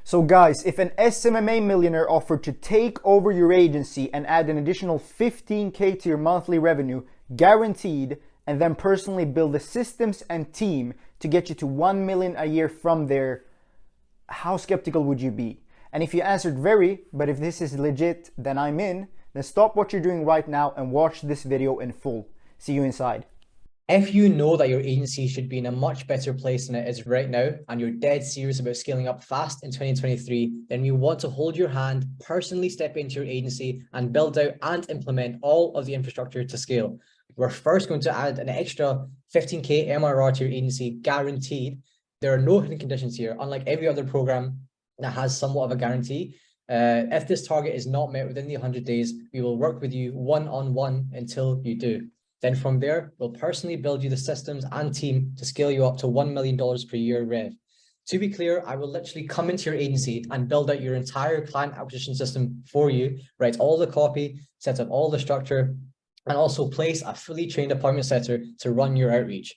So guys, if an SMMA millionaire offered to take over your agency and add an additional 15K to your monthly revenue, guaranteed, and then personally build the systems and team to get you to 1 million a year from there, how skeptical would you be? And if you answered very, but if this is legit, then I'm in, then stop what you're doing right now and watch this video in full. See you inside. If you know that your agency should be in a much better place than it is right now, and you're dead serious about scaling up fast in 2023, then we want to hold your hand, personally step into your agency and build out and implement all of the infrastructure to scale. We're first going to add an extra 15K MRR to your agency, guaranteed. There are no hidden conditions here, unlike every other program that has somewhat of a guarantee. If this target is not met within the 100 days, we will work with you one-on-one until you do. Then from there, we'll personally build you the systems and team to scale you up to $1 million per year rev. To be clear, I will literally come into your agency and build out your entire client acquisition system for you, write all the copy, set up all the structure, and also place a fully trained appointment setter to run your outreach.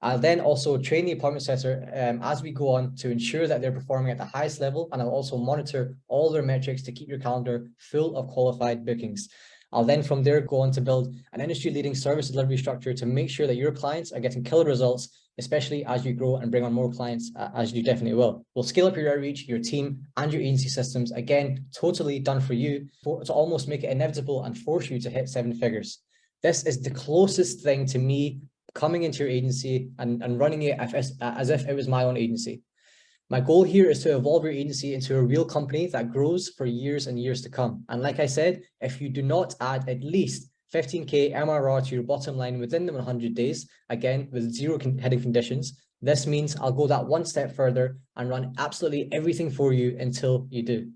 I'll then also train the appointment setter as we go on to ensure that they're performing at the highest level, and I'll also monitor all their metrics to keep your calendar full of qualified bookings. I'll then from there go on to build an industry-leading service delivery structure to make sure that your clients are getting killer results, especially as you grow and bring on more clients, as you definitely will. We'll scale up your outreach, your team, and your agency systems, again, totally done for you, to almost make it inevitable and force you to hit 7 figures. This is the closest thing to me coming into your agency and running it as if it was my own agency. My goal here is to evolve your agency into a real company that grows for years and years to come. And like I said, if you do not add at least 15K MRR to your bottom line within the 100 days, again, with zero heading conditions, this means I'll go that one step further and run absolutely everything for you until you do.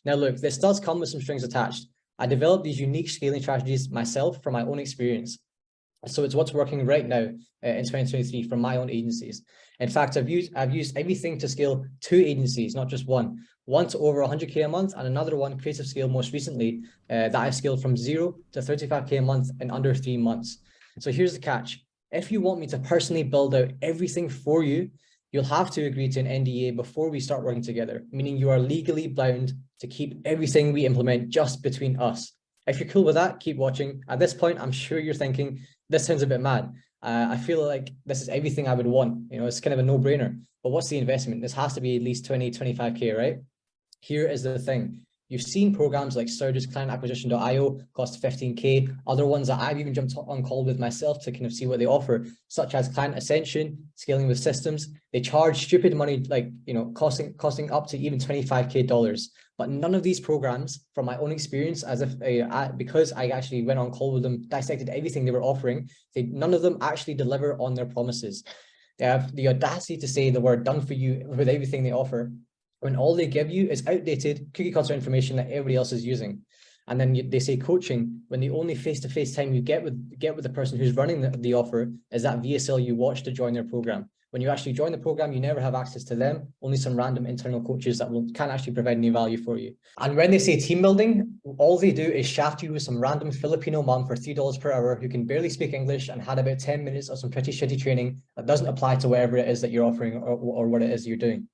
Now, look, this does come with some strings attached. I developed these unique scaling strategies myself from my own experience. So it's what's working right now in 2023 from my own agencies. In fact, I've used everything to scale 2 agencies, not just one to over 100K a month, and another one, Creative Scale, most recently, that I've scaled from 0 to 35K a month in under 3 months. So here's the catch. If you want me to personally build out everything for you, you'll have to agree to an NDA before we start working together, meaning you are legally bound to keep everything we implement just between us. If you're cool with that, keep watching. At this point, I'm sure you're thinking, this sounds a bit mad. I feel like this is everything I would want. You know, it's kind of a no-brainer. But what's the investment? This has to be at least 20, 25K, right? Here is the thing. You've seen programs like Surge's Client Acquisition.io cost 15K, other ones that I've even jumped on call with myself to kind of see what they offer, such as Client Ascension, scaling with systems. They charge stupid money, like, you know, costing up to even 25K dollars. But none of these programs, from my own experience, as if because I actually went on call with them, dissected everything they were offering, none of them actually deliver on their promises. They have the audacity to say the word done for you with everything they offer, when all they give you is outdated cookie cutter information that everybody else is using. And then they say coaching, when the only face-to-face time you get with the person who's running the offer is that VSL you watch to join their program. When you actually join the program, you never have access to them, only some random internal coaches that can't actually provide any value for you. And when they say team building, all they do is shaft you with some random Filipino mom for $3 per hour who can barely speak English and had about 10 minutes of some pretty shitty training that doesn't apply to whatever it is that you're offering or what it is you're doing.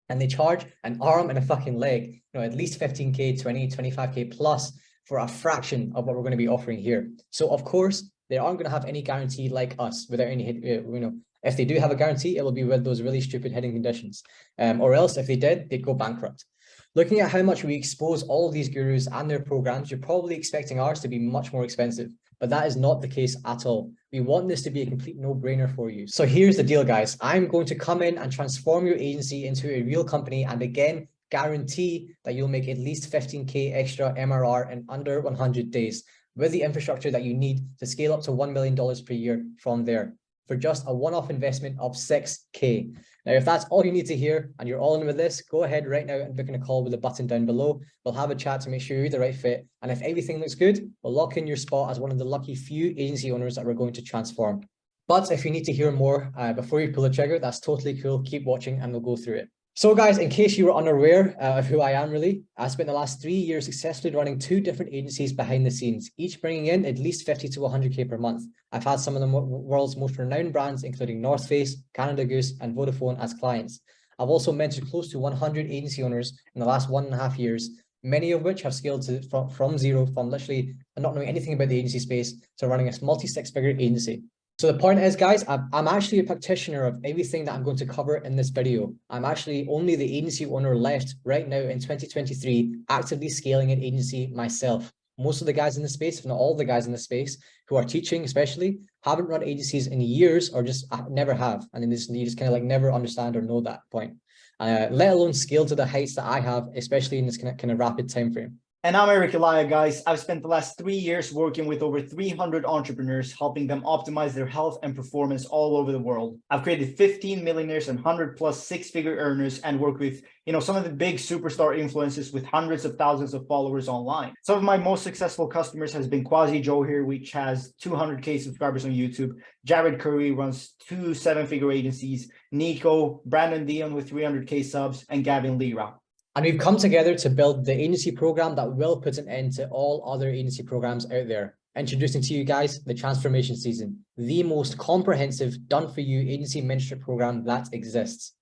And they charge an arm and a fucking leg, you know, at least 15K, 20, 25K plus for a fraction of what we're going to be offering here. So of course, they aren't going to have any guarantee like us without any, you know, if they do have a guarantee, it will be with those really stupid heading conditions. Or else if they did, they'd go bankrupt. Looking at how much we expose all of these gurus and their programs, you're probably expecting ours to be much more expensive, but that is not the case at all. We want this to be a complete no-brainer for you. So here's the deal, guys. I'm going to come in and transform your agency into a real company, and again, guarantee that you'll make at least 15K extra MRR in under 100 days with the infrastructure that you need to scale up to $1 million per year from there, for just a one-off investment of 6K. Now, if that's all you need to hear and you're all in with this, go ahead right now and book in a call with the button down below. We'll have a chat to make sure you're the right fit. And if everything looks good, we'll lock in your spot as one of the lucky few agency owners that we're going to transform. But if you need to hear more before you pull the trigger, that's totally cool. Keep watching and we'll go through it. So guys, in case you were unaware of who I am really, I spent the last 3 years successfully running 2 different agencies behind the scenes, each bringing in at least 50 to 100K per month. I've had some of the world's most renowned brands, including North Face, Canada Goose, and Vodafone as clients. I've also mentored close to 100 agency owners in the last 1.5 years, many of which have scaled from zero, from literally not knowing anything about the agency space to running a multi-six-figure agency. So the point is, guys, I'm actually a practitioner of everything that I'm going to cover in this video. I'm actually only the agency owner left right now in 2023, actively scaling an agency myself. Most of the guys in the space, if not all the guys in the space who are teaching especially, haven't run agencies in years or just never have. And then you just kind of like never understand or know that point. Let alone scale to the heights that I have, especially in this kind of rapid time frame. And I'm Eric Elia, guys. I've spent the last 3 years working with over 300 entrepreneurs, helping them optimize their health and performance all over the world. I've created 15 millionaires and 100 plus six-figure earners and worked with, some of the big superstar influencers with hundreds of thousands of followers online. Some of my most successful customers has been Quasi Joe here, which has 200K subscribers on YouTube. Jared Curry runs 2 seven-figure agencies. Nico, Brandon Dion with 300K subs, and Gavin Lira. And we've come together to build the agency program that will put an end to all other agency programs out there. Introducing to you guys the Transformation SZN, the most comprehensive, done-for-you agency mentorship program that exists.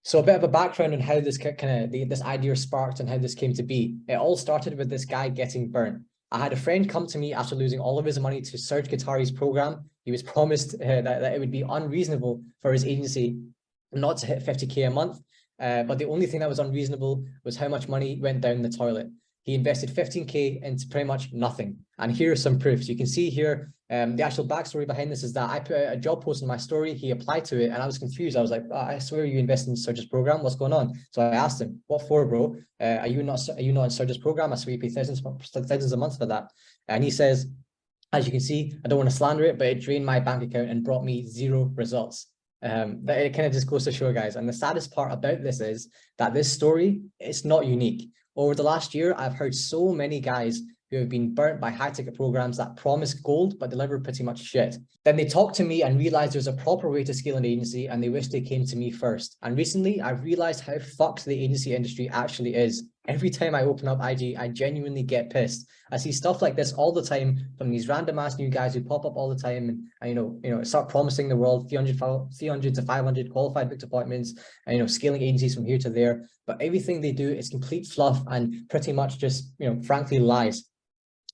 So a bit of a background on how this this idea sparked and how this came to be. It all started with this guy getting burnt. I had a friend come to me after losing all of his money to Serge Guattari's program. He was promised that it would be unreasonable for his agency not to hit 50K a month. But the only thing that was unreasonable was how much money went down the toilet. He invested 15K into pretty much nothing. And here are some proofs. You can see here, the actual backstory behind this is that I put a job post in my story. He applied to it and I was confused. I was like, I swear you invested in Serge's program. What's going on? So I asked him, what for, bro? Are you not in Serge's program? I swear you pay thousands a month for that. And he says, as you can see, I don't want to slander it, but it drained my bank account and brought me 0 results. That it kind of just goes to show, guys. And the saddest part about this is that this story, it's not unique. Over the last year, I've heard so many guys who have been burnt by high-ticket programs that promise gold but deliver pretty much shit. Then they talk to me and realize there's a proper way to scale an agency and they wish they came to me first. And recently, I've realized how fucked the agency industry actually is. Every time I open up IG, I genuinely get pissed. I see stuff like this all the time from these random ass new guys who pop up all the time and start promising the world 300 to 500 qualified booked appointments and scaling agencies from here to there. But everything they do is complete fluff and pretty much just frankly lies.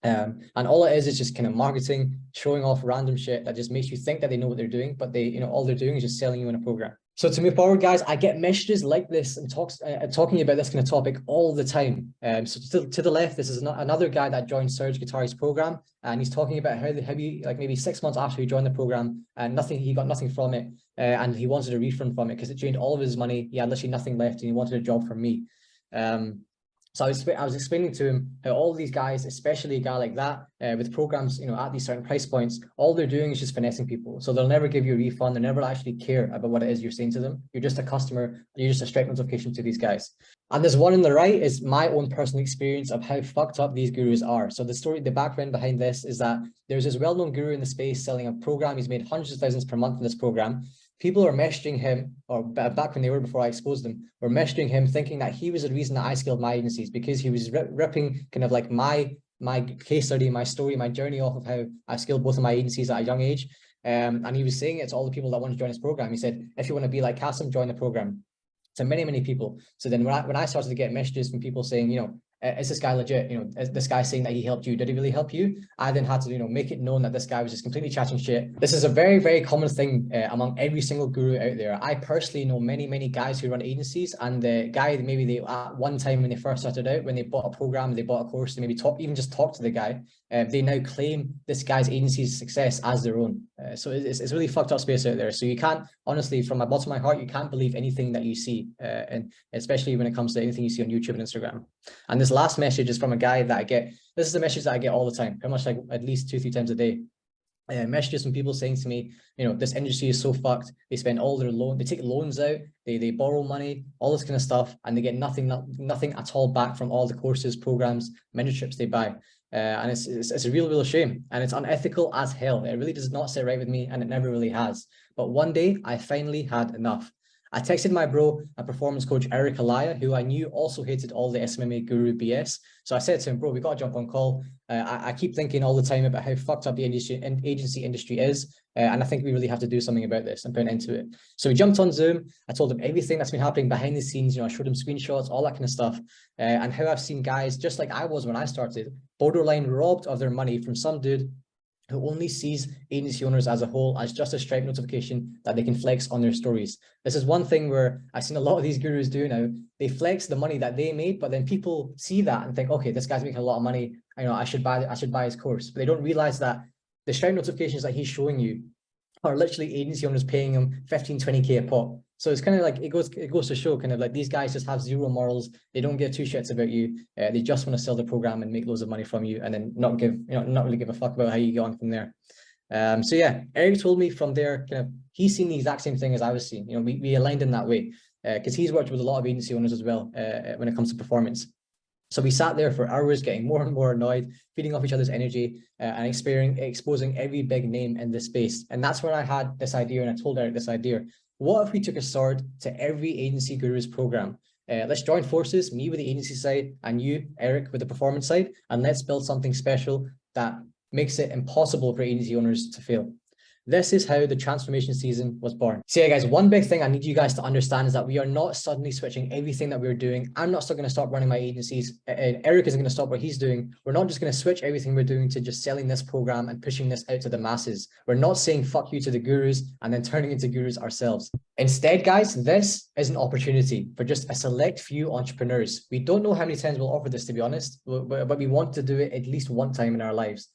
And all it is just kind of marketing, showing off random shit that just makes you think that they know what they're doing, but they all they're doing is just selling you in a program. So to move forward, guys, I get messages like this and talking about this kind of topic all the time. So to the left, this is another guy that joined Serge Guattari's program, and he's talking about how he like maybe 6 months after he joined the program, and he got nothing from it, and he wanted a refund from it because it drained all of his money. He had literally nothing left, and he wanted a job from me. So I was explaining to him how all these guys, especially a guy like that, with programs, at these certain price points, all they're doing is just finessing people. So they'll never give you a refund. They never actually care about what it is you're saying to them. You're just a customer. You're just a straight notification to these guys. And this one on the right is my own personal experience of how fucked up these gurus are. So the background behind this is that there's this well-known guru in the space selling a program. He's made hundreds of thousands per month in this program. People are messaging him, or back when they were before I exposed them, were messaging him thinking that he was the reason that I scaled my agencies, because he was ripping kind of like my case study, my story, my journey off of how I scaled both of my agencies at a young age. And he was saying it to all the people that want to join his program. He said, if you want to be like Kasim, join the program. To many, many people. So then when I started to get messages from people saying, is this guy legit? Is this guy saying that he helped you? Did he really help you? I then had to, make it known that this guy was just completely chatting shit. This is a very, very common thing among every single guru out there. I personally know many, many guys who run agencies, and the guy, maybe they at one time when they first started out, when they bought a program, they bought a course, they maybe even just talk to the guy. They now claim this guy's agency's success as their own. So it's really fucked up space out there. So you can't, honestly, from my bottom of my heart, you can't believe anything that you see, and especially when it comes to anything you see on YouTube and Instagram. And this last message is from a guy that this is a message that I get all the time, pretty much like at least 2-3 times a day. Messages from people saying to me, this industry is so fucked. They spend all their they take loans out, they borrow money, all this kind of stuff, and they get nothing at all back from all the courses, programs, mentorships they buy. And it's a real shame, and it's unethical as hell. It really does not sit right with me, and it never really has. But one day I finally had enough. I texted my bro, a performance coach, Eric Alaya, who I knew also hated all the SMMA guru BS. So I said to him, bro, we got to jump on call. I keep thinking all the time about how fucked up the agency industry is. And I think we really have to do something about this and put an end to it. So we jumped on Zoom. I told him everything that's been happening behind the scenes. I showed him screenshots, all that kind of stuff. And how I've seen guys, just like I was when I started, borderline robbed of their money from some dude who only sees agency owners as a whole as just a Stripe notification that they can flex on their stories. This is one thing where I've seen a lot of these gurus do now. They flex the money that they made, but then people see that and think, okay, this guy's making a lot of money. I should buy his course. But they don't realize that the Stripe notifications that he's showing you are literally agency owners paying him 15, 20K a pop. So it's kind of like, it goes to show kind of like these guys just have zero morals. They don't give two shits about you. They just want to sell the program and make loads of money from you and then not really give a fuck about how you get on from there. So yeah, Eric told me from there, kind of, he's seen the exact same thing as I was seeing. We aligned in that way because he's worked with a lot of agency owners as well when it comes to performance. So we sat there for hours getting more and more annoyed, feeding off each other's energy and exposing every big name in this space. And that's where I had this idea, and I told Eric this idea. What if we took a sword to every agency guru's program? Let's join forces, me with the agency side and you, Eric, with the performance side, and let's build something special that makes it impossible for agency owners to fail. This is how the transformation season was born. So yeah, guys, one big thing I need you guys to understand is that we are not suddenly switching everything that we're doing. I'm not still going to stop running my agencies. Eric isn't going to stop what he's doing. We're not just going to switch everything we're doing to just selling this program and pushing this out to the masses. We're not saying fuck you to the gurus and then turning into gurus ourselves. Instead, guys, this is an opportunity for just a select few entrepreneurs. We don't know how many times we'll offer this, to be honest, but we want to do it at least one time in our lives.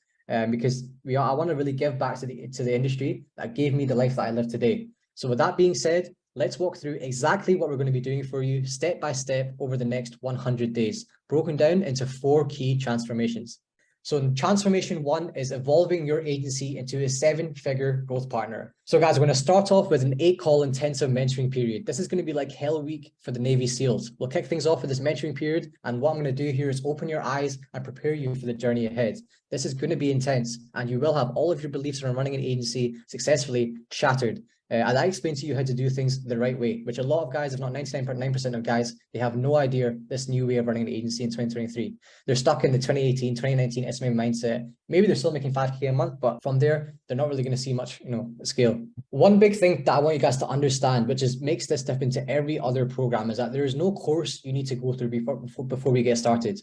Because I want to really give back to the industry that gave me the life that I live today. So with that being said, let's walk through exactly what we're going to be doing for you step by step over the next 100 days, broken down into 4 key transformations. So transformation 1 is evolving your agency into a 7-figure growth partner. So guys, we're going to start off with an 8-call intensive mentoring period. This is going to be like hell week for the Navy SEALs. We'll kick things off with this mentoring period. And what I'm going to do here is open your eyes and prepare you for the journey ahead. This is going to be intense and you will have all of your beliefs around running an agency successfully shattered. And I explained to you how to do things the right way, which a lot of guys, if not 99.9% of guys, they have no idea this new way of running an agency in 2023. They're stuck in the 2018, 2019 SMA mindset. Maybe they're still making 5K a month, but from there, they're not really going to see much, scale. One big thing that I want you guys to understand, which makes this different to every other program, is that there is no course you need to go through before we get started.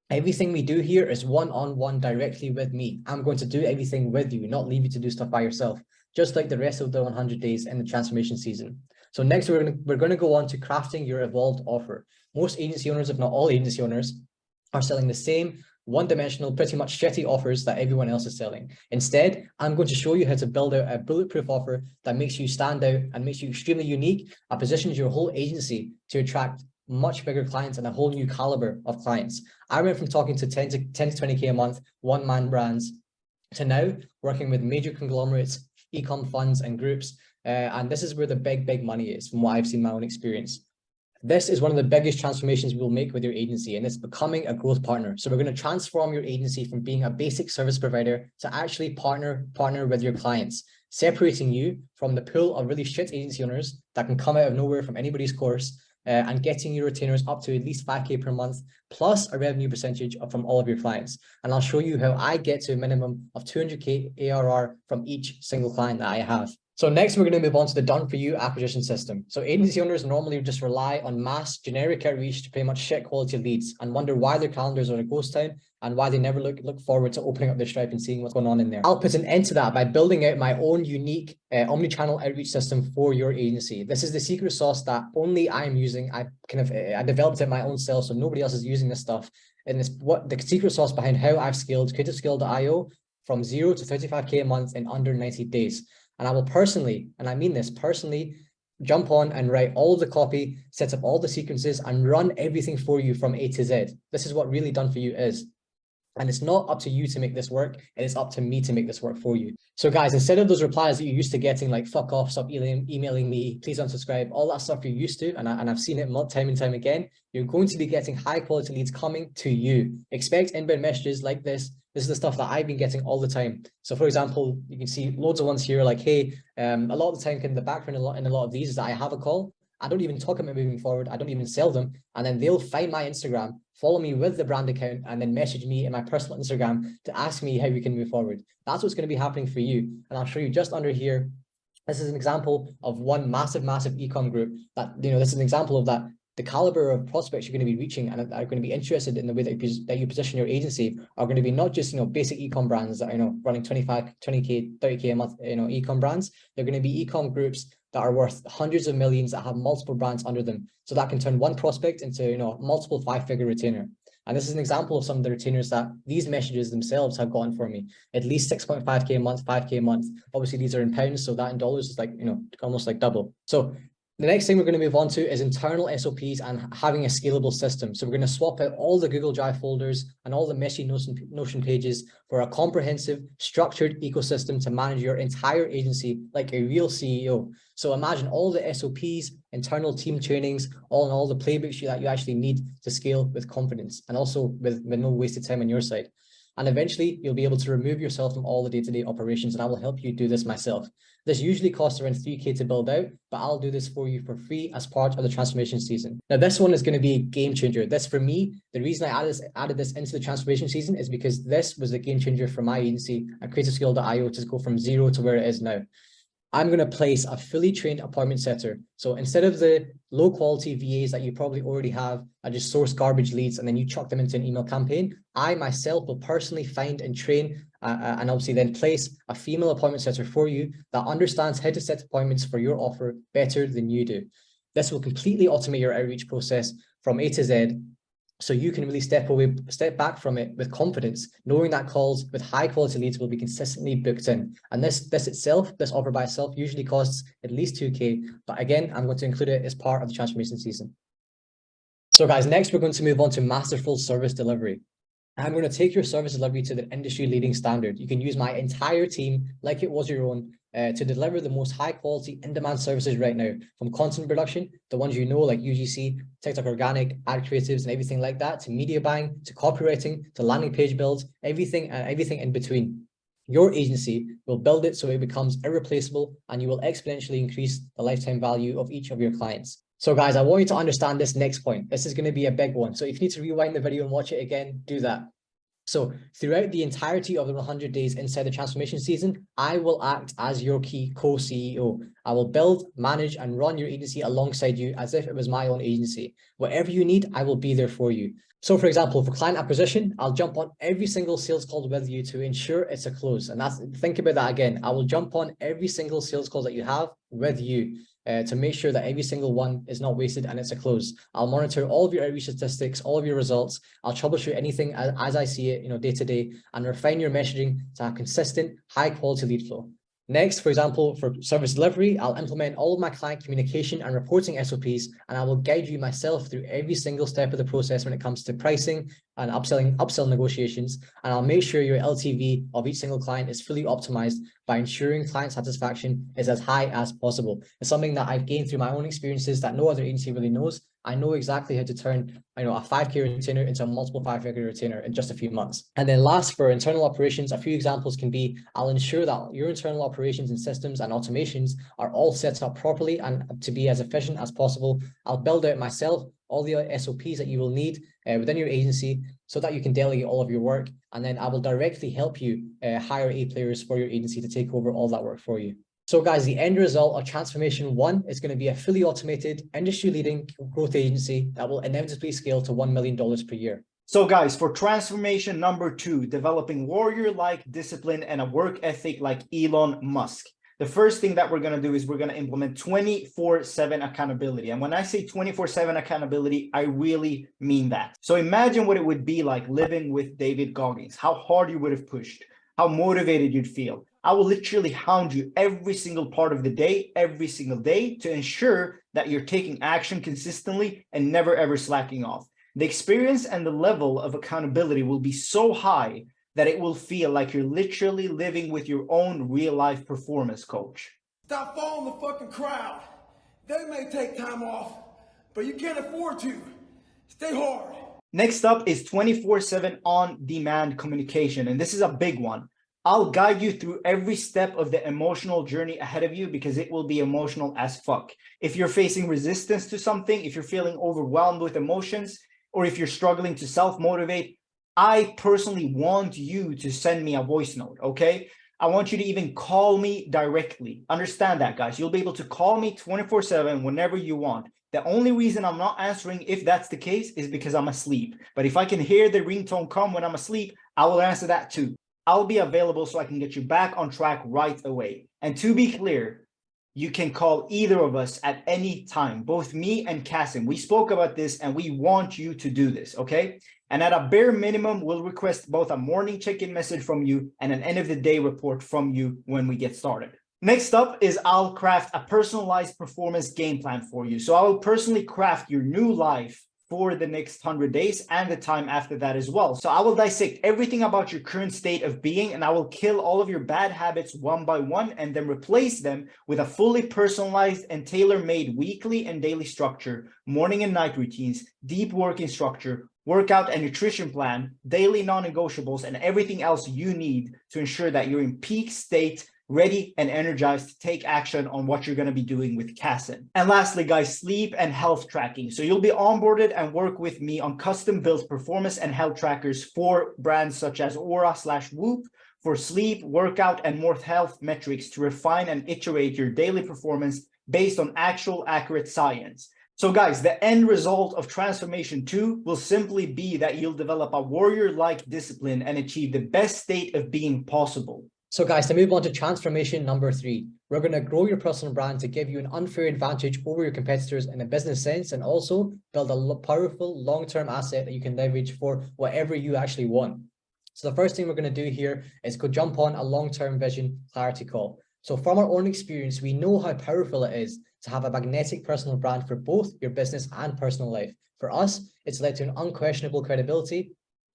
Everything we do here is one-on-one directly with me. I'm going to do everything with you, not leave you to do stuff by yourself, just like the rest of the 100 days in the transformation season. So next, we're going to go on to crafting your evolved offer. Most agency owners, if not all agency owners, are selling the same one-dimensional, pretty much shitty offers that everyone else is selling. Instead, I'm going to show you how to build out a bulletproof offer that makes you stand out and makes you extremely unique and positions your whole agency to attract much bigger clients and a whole new caliber of clients. I went from talking to 10 to 20K a month, one-man brands, to now working with major conglomerates, e-com funds and groups. And this is where the big money is from what I've seen in my own experience. This is one of the biggest transformations we will make with your agency, and it's becoming a growth partner. So we're going to transform your agency from being a basic service provider to actually partner with your clients, separating you from the pool of really shit agency owners that can come out of nowhere from anybody's course, and getting your retainers up to at least 5K per month, plus a revenue percentage from all of your clients. And I'll show you how I get to a minimum of 200K ARR from each single client that I have. So next, we're going to move on to the done for you acquisition system. So agency owners normally just rely on mass generic outreach to pretty much shit quality leads and wonder why their calendars are a ghost town and why they never look forward to opening up their Stripe and seeing what's going on in there. I'll put an end to that by building out my own unique omni-channel outreach system for your agency. This is the secret sauce that only I'm using. I developed it my own self, so nobody else is using this stuff. And it's what the secret sauce behind how I've scaled creativescale.io from 0 to 35K a month in under 90 days. And I will personally, and I mean this personally, jump on and write all the copy, set up all the sequences and run everything for you from A to Z. This is what really done for you is. And it's not up to you to make this work. It is up to me to make this work for you. So guys, instead of those replies that you're used to getting, like fuck off, stop emailing me, please unsubscribe, all that stuff you're used to, and I've seen it time and time again, you're going to be getting high quality leads coming to you. Expect inbound messages like this. This is the stuff that I've been getting all the time. So for example, you can see loads of ones here like, hey, a lot of the time in the background in a lot of these is that I have a call I don't even talk about moving forward. I don't even sell them. And then they'll find my Instagram, follow me with the brand account, and then message me in my personal Instagram to ask me how we can move forward. That's what's going to be happening for you. And I'll show you just under here. This is an example of one massive e-com group that, this is an example of that. The caliber of prospects you're going to be reaching and are going to be interested in the way that you position your agency are going to be not just, basic e-com brands that are, running 25, 20K, 30K a month, e-com brands. They're going to be e-com groups that are worth hundreds of millions that have multiple brands under them. So that can turn one prospect into, multiple 5-figure retainer. And this is an example of some of the retainers that these messages themselves have gotten for me. At least 6.5K a month, 5K a month. Obviously, these are in pounds, so that in dollars is like, almost like double. So the next thing we're going to move on to is internal SOPs and having a scalable system. So we're going to swap out all the Google Drive folders and all the messy Notion pages for a comprehensive, structured ecosystem to manage your entire agency like a real CEO. So imagine all the SOPs, internal team trainings, all the playbooks that you actually need to scale with confidence and also with no wasted time on your side. And eventually you'll be able to remove yourself from all the day-to-day operations, and I will help you do this myself. This usually costs around 3K to build out, but I'll do this for you for free as part of the transformation season. Now, this one is going to be a game changer. This, for me, the reason I added this into the transformation season is because this was a game changer for my agency at creativescale.io to go from 0 to where it is now. I'm going to place a fully trained appointment setter. So instead of the low quality VAs that you probably already have, I just source garbage leads and then you chuck them into an email campaign, I myself will personally find and train and obviously then place a female appointment setter for you that understands how to set appointments for your offer better than you do. This will completely automate your outreach process from A to Z, so you can really step back from it with confidence, knowing that calls with high quality leads will be consistently booked in. And this offer by itself usually costs at least 2K. But again, I'm going to include it as part of the transformation season. So guys, next we're going to move on to masterful service delivery. I'm going to take your service delivery to the industry leading standard. You can use my entire team like it was your own to deliver the most high quality in-demand services right now, from content production, the ones like UGC, TikTok organic, ad creatives, and everything like that, to media buying, to copywriting, to landing page builds, everything in between. Your agency will build it so it becomes irreplaceable, and you will exponentially increase the lifetime value of each of your clients. So guys, I want you to understand this next point. This is going to be a big one. So if you need to rewind the video and watch it again, do that. So throughout the entirety of the 100 days inside the transformation season, I will act as your key co-CEO. I will build, manage, and run your agency alongside you as if it was my own agency. Whatever you need, I will be there for you. So for example, for client acquisition, I'll jump on every single sales call with you to ensure it's a close. And think about that again. I will jump on every single sales call that you have with you. To make sure that every single one is not wasted and it's a close. I'll monitor all of your outreach statistics, all of your results. I'll troubleshoot anything as I see it, day to day, and refine your messaging to have consistent, high quality lead flow. Next, for example, for service delivery, I'll implement all of my client communication and reporting SOPs, and I will guide you myself through every single step of the process when it comes to pricing and upsell negotiations. And I'll make sure your LTV of each single client is fully optimized by ensuring client satisfaction is as high as possible. It's something that I've gained through my own experiences that no other agency really knows. I know exactly how to turn, a 5K retainer into a multiple 5-figure retainer in just a few months. And then last, for internal operations, a few examples can be, I'll ensure that your internal operations and systems and automations are all set up properly and to be as efficient as possible. I'll build out myself all the SOPs that you will need within your agency so that you can delegate all of your work. And then I will directly help you hire A players for your agency to take over all that work for you. So guys, the end result of Transformation 1 is going to be a fully automated, industry-leading growth agency that will inevitably scale to $1 million per year. So guys, for transformation number 2, developing warrior-like discipline and a work ethic like Elon Musk, the first thing that we're going to do is we're going to implement 24/7 accountability. And when I say 24/7 accountability, I really mean that. So imagine what it would be like living with David Goggins, how hard you would have pushed, how motivated you'd feel. I will literally hound you every single part of the day, every single day, to ensure that you're taking action consistently and never ever slacking off. The experience and the level of accountability will be so high that it will feel like you're literally living with your own real life performance coach. Stop following the fucking crowd. They may take time off, but you can't afford to. Stay hard. Next up is 24/7 on-demand communication, and this is a big one. I'll guide you through every step of the emotional journey ahead of you because it will be emotional as fuck. If you're facing resistance to something, if you're feeling overwhelmed with emotions, or if you're struggling to self-motivate, I personally want you to send me a voice note, okay? I want you to even call me directly. Understand that, guys. You'll be able to call me 24/7 whenever you want. The only reason I'm not answering, if that's the case, is because I'm asleep. But if I can hear the ringtone come when I'm asleep, I will answer that too. I'll be available so I can get you back on track right away. And to be clear, you can call either of us at any time, both me and Kasim. We spoke about this and we want you to do this, okay? And at a bare minimum, we'll request both a morning check-in message from you and an end of the day report from you when we get started. Next up is I'll craft a personalized performance game plan for you. So I will personally craft your new life for the next 100 days and the time after that as well. So I will dissect everything about your current state of being, and I will kill all of your bad habits one by one and then replace them with a fully personalized and tailor-made weekly and daily structure, morning and night routines, deep working structure, workout and nutrition plan, daily non-negotiables, and everything else you need to ensure that you're in peak state, ready and energized to take action on what you're going to be doing with Kasim. And lastly, guys, sleep and health tracking. So you'll be onboarded and work with me on custom built performance and health trackers for brands such as Aura/Whoop for sleep, workout, and more health metrics to refine and iterate your daily performance based on actual accurate science. So guys, the end result of Transformation 2 will simply be that you'll develop a warrior-like discipline and achieve the best state of being possible. So guys, to move on to transformation number 3, we're going to grow your personal brand to give you an unfair advantage over your competitors in a business sense, and also build a powerful long-term asset that you can leverage for whatever you actually want. So the first thing we're going to do here is go jump on a long-term vision clarity call. So from our own experience, we know how powerful it is to have a magnetic personal brand for both your business and personal life. For us, it's led to an unquestionable credibility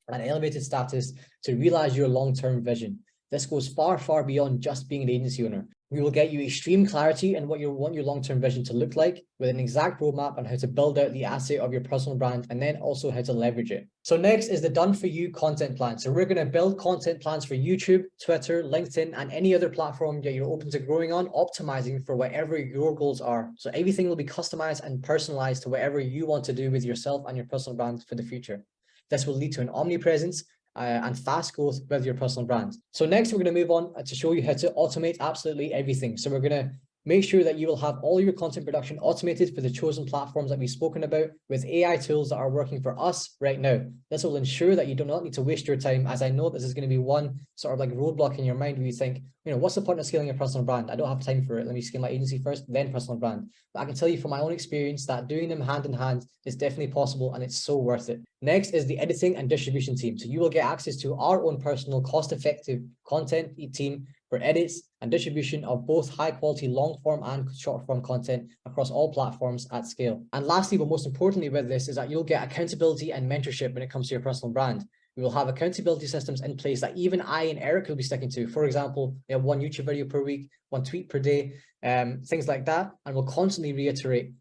and elevated status to realize your long-term vision. This goes far, far beyond just being an agency owner. We will get you extreme clarity in what you want your long-term vision to look like, with an exact roadmap on how to build out the asset of your personal brand, and then also how to leverage it. So next is the done for you content plan. So we're going to build content plans for YouTube, Twitter, LinkedIn, and any other platform that you're open to growing on, optimizing for whatever your goals are. So everything will be customized and personalized to whatever you want to do with yourself and your personal brand for the future. This will lead to an omnipresence and fast growth with your personal brand. So next, we're going to move on to show you how to automate absolutely everything. So we're going to make sure that you will have all your content production automated for the chosen platforms that we've spoken about with AI tools that are working for us right now. This will ensure that you do not need to waste your time, as I know this is going to be one sort of like roadblock in your mind where you think, you know, what's the point of scaling your personal brand? I don't have time for it. Let me scale my agency first, then personal brand. But I can tell you from my own experience that doing them hand in hand is definitely possible, and it's so worth it. Next is the editing and distribution team. So you will get access to our own personal cost-effective content team for edits and distribution of both high quality long form and short form content across all platforms at scale. And lastly, but most importantly with this, is that you'll get accountability and mentorship when it comes to your personal brand. We will have accountability systems in place that even I and Eric will be sticking to. For example, we have one YouTube video per week, one tweet per day, things like that. And we'll constantly reiterate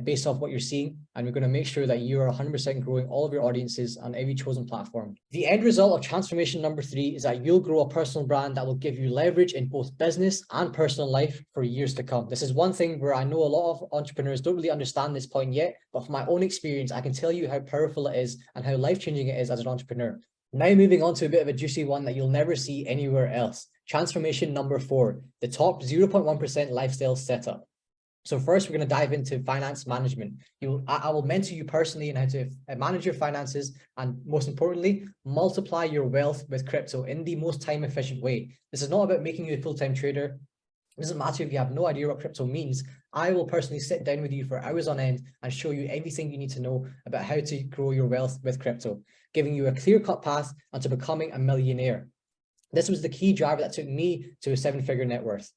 based off what you're seeing. And we're going to make sure that you are 100% growing all of your audiences on every chosen platform. The end result of transformation number 3 is that you'll grow a personal brand that will give you leverage in both business and personal life for years to come. This is one thing where I know a lot of entrepreneurs don't really understand this point yet, but from my own experience, I can tell you how powerful it is and how life-changing it is as an entrepreneur. Now moving on to a bit of a juicy one that you'll never see anywhere else. Transformation number 4, the top 0.1% lifestyle setup. So first, we're going to dive into finance management. I will mentor you personally in how to manage your finances, and most importantly, multiply your wealth with crypto in the most time efficient way. This is not about making you a full-time trader. It doesn't matter if you have no idea what crypto means. I will personally sit down with you for hours on end and show you everything you need to know about how to grow your wealth with crypto, giving you a clear-cut path onto becoming a millionaire. This was the key driver that took me to a 7-figure net worth.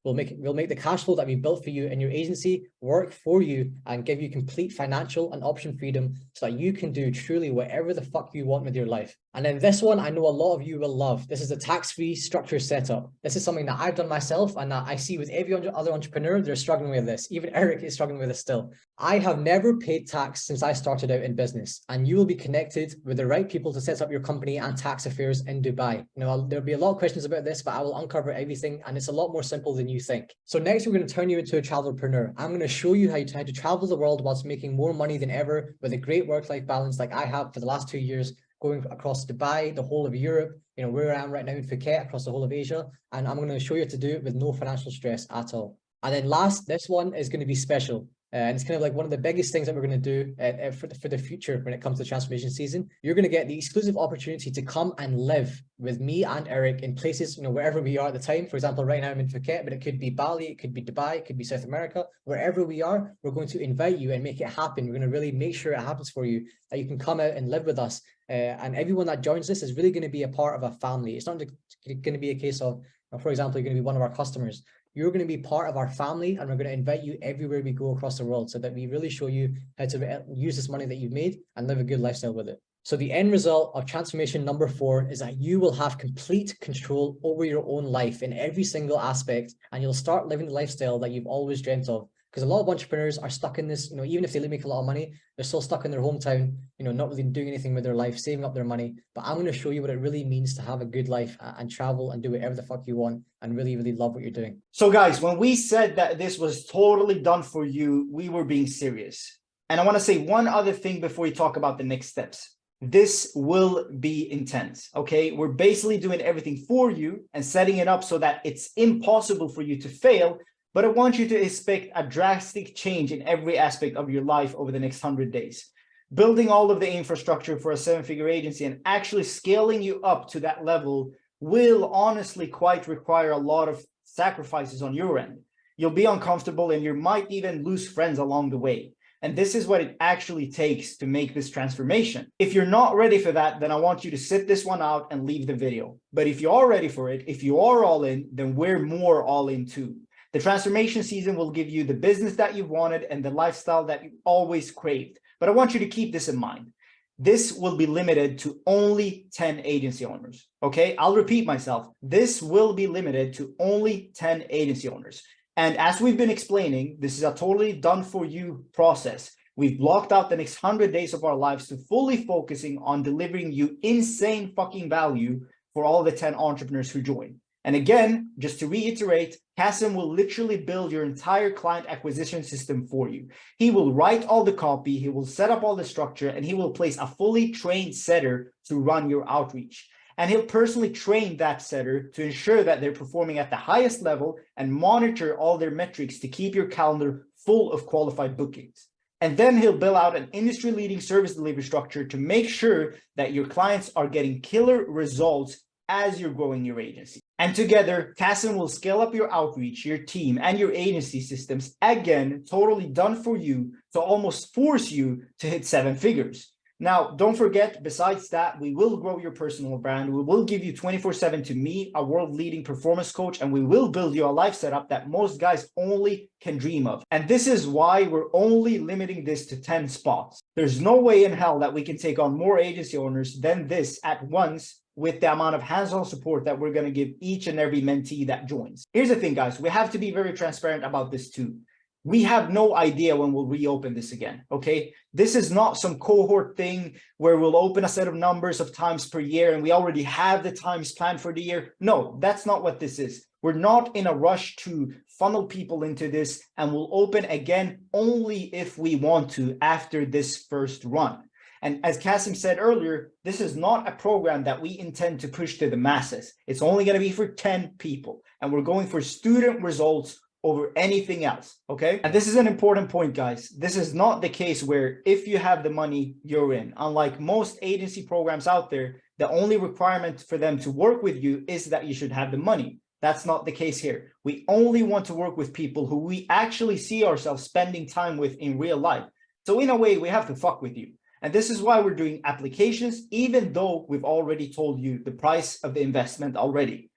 We'll make the cash flow that we built for you in your agency work for you and give you complete financial and option freedom so that you can do truly whatever the fuck you want with your life. And then this one, I know a lot of you will love. This is a tax-free structure setup. This is something that I've done myself and that I see with every other entrepreneur, they're struggling with this. Even Eric is struggling with this still. I have never paid tax since I started out in business, and you will be connected with the right people to set up your company and tax affairs in Dubai. Now, there'll be a lot of questions about this, but I will uncover everything, and it's a lot more simple than you think. So next, we're going to turn you into a travelpreneur. I'm going to show you how to travel the world whilst making more money than ever with a great work-life balance like I have for the last 2 years, going across Dubai, the whole of Europe, where I am right now in Phuket, across the whole of Asia. And I'm going to show you how to do it with no financial stress at all. And then last, this one is going to be special. And it's kind of like one of the biggest things that we're going to do for the future when it comes to transformation season. You're going to get the exclusive opportunity to come and live with me and Eric in places, wherever we are at the time. For example, right now I'm in Phuket, but it could be Bali, it could be Dubai, it could be South America. Wherever we are, we're going to invite you and make it happen. We're going to really make sure it happens for you, that you can come out and live with us. And everyone that joins this is really going to be a part of a family. It's not going to be a case of, for example, you're going to be one of our customers. You're going to be part of our family, and we're going to invite you everywhere we go across the world so that we really show you how to use this money that you've made and live a good lifestyle with it. So the end result of transformation number 4 is that you will have complete control over your own life in every single aspect, and you'll start living the lifestyle that you've always dreamt of. Because a lot of entrepreneurs are stuck in this, even if they make a lot of money, they're still stuck in their hometown, not really doing anything with their life, saving up their money. But I'm going to show you what it really means to have a good life and travel and do whatever the fuck you want and really, really love what you're doing. So guys, when we said that this was totally done for you, we were being serious. And I want to say one other thing before we talk about the next steps. This will be intense, okay? We're basically doing everything for you and setting it up so that it's impossible for you to fail. But I want you to expect a drastic change in every aspect of your life over the next 100 days. Building all of the infrastructure for a 7-figure agency and actually scaling you up to that level will honestly quite require a lot of sacrifices on your end. You'll be uncomfortable and you might even lose friends along the way. And this is what it actually takes to make this transformation. If you're not ready for that, then I want you to sit this one out and leave the video. But if you are ready for it, if you are all in, then we're more all in too. The transformation season will give you the business that you've wanted and the lifestyle that you always craved. But I want you to keep this in mind. This will be limited to only 10 agency owners. Okay, I'll repeat myself. This will be limited to only 10 agency owners. And as we've been explaining, this is a totally done for you process. We've blocked out the next 100 days of our lives to fully focusing on delivering you insane fucking value for all the 10 entrepreneurs who join. And again, just to reiterate, Kasim will literally build your entire client acquisition system for you. He will write all the copy, he will set up all the structure, and he will place a fully trained setter to run your outreach. And he'll personally train that setter to ensure that they're performing at the highest level and monitor all their metrics to keep your calendar full of qualified bookings. And then he'll build out an industry-leading service delivery structure to make sure that your clients are getting killer results as you're growing your agency. And together, Kasim will scale up your outreach, your team, and your agency systems, again, totally done for you to almost force you to hit 7 figures. Now, don't forget, besides that, we will grow your personal brand. We will give you 24/7 to me, a world-leading performance coach, and we will build you a life setup that most guys only can dream of. And this is why we're only limiting this to 10 spots. There's no way in hell that we can take on more agency owners than this at once with the amount of hands-on support that we're going to give each and every mentee that joins. Here's the thing, guys. We have to be very transparent about this too. We have no idea when we'll reopen this again, okay? This is not some cohort thing where we'll open a set of numbers of times per year and we already have the times planned for the year. No, that's not what this is. We're not in a rush to funnel people into this, and we'll open again only if we want to after this first run. And as Kasim said earlier, this is not a program that we intend to push to the masses. It's only going to be for 10 people. And we're going for student results over anything else, okay? And this is an important point, guys. This is not the case where if you have the money, you're in. Unlike most agency programs out there, the only requirement for them to work with you is that you should have the money. That's not the case here. We only want to work with people who we actually see ourselves spending time with in real life. So in a way, we have to fuck with you. And this is why we're doing applications, even though we've already told you the price of the investment already.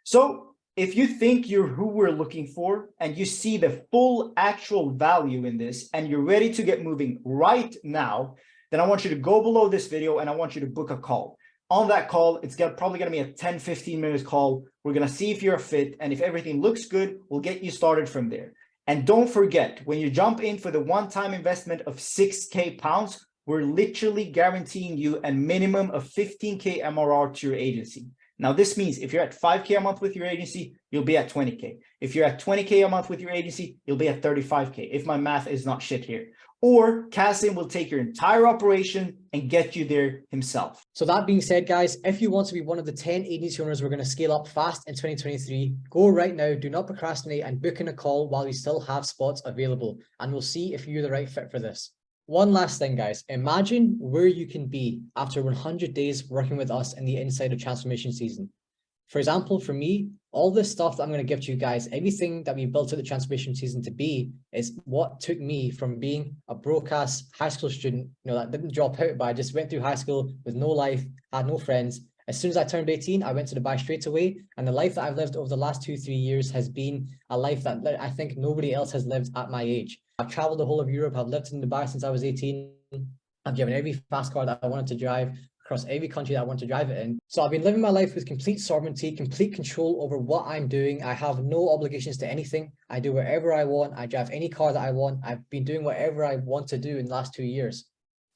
So if you think you're who we're looking for and you see the full actual value in this and you're ready to get moving right now, then I want you to go below this video and I want you to book a call. On that call, it's probably going to be a 10-15 minutes call. We're going to see if you're a fit, and if everything looks good, we'll get you started from there. And don't forget, when you jump in for the one-time investment of 6K pounds, we're literally guaranteeing you a minimum of 15K MRR to your agency. Now, this means if you're at 5K a month with your agency, you'll be at 20K. If you're at 20K a month with your agency, you'll be at 35K, if my math is not shit here. Or Kasim will take your entire operation and get you there himself. So that being said, guys, if you want to be one of the 10 agency owners we're going to scale up fast in 2023, go right now, do not procrastinate, and book in a call while we still have spots available. And we'll see if you're the right fit for this. One last thing, guys, imagine where you can be after 100 days working with us in the inside of transformation season. For example, for me, all this stuff that I'm going to give to you guys, everything that we built out the transformation season to be, is what took me from being a broke-ass high school student, that didn't drop out, but I just went through high school with no life, had no friends. As soon as I turned 18, I went to Dubai straight away. And the life that I've lived over the last 2-3 years has been a life that I think nobody else has lived at my age. I've traveled the whole of Europe. I've lived in Dubai since I was 18. I've driven every fast car that I wanted to drive across every country that I want to drive it in. So I've been living my life with complete sovereignty, complete control over what I'm doing. I have no obligations to anything. I do whatever I want. I drive any car that I want. I've been doing whatever I want to do in the last 2 years.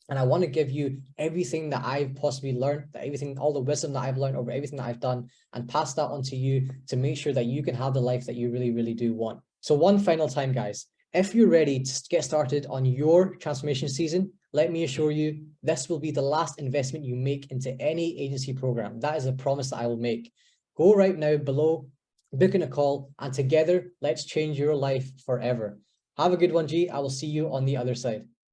And I want to give you everything that I've possibly learned, all the wisdom that I've learned over everything that I've done, and pass that on to you to make sure that you can have the life that you really, really do want. So one final time, guys, if you're ready to get started on your transformation season, let me assure you, this will be the last investment you make into any agency program. That is a promise that I will make. Go right now below, book in a call, and together, let's change your life forever. Have a good one, G. I will see you on the other side.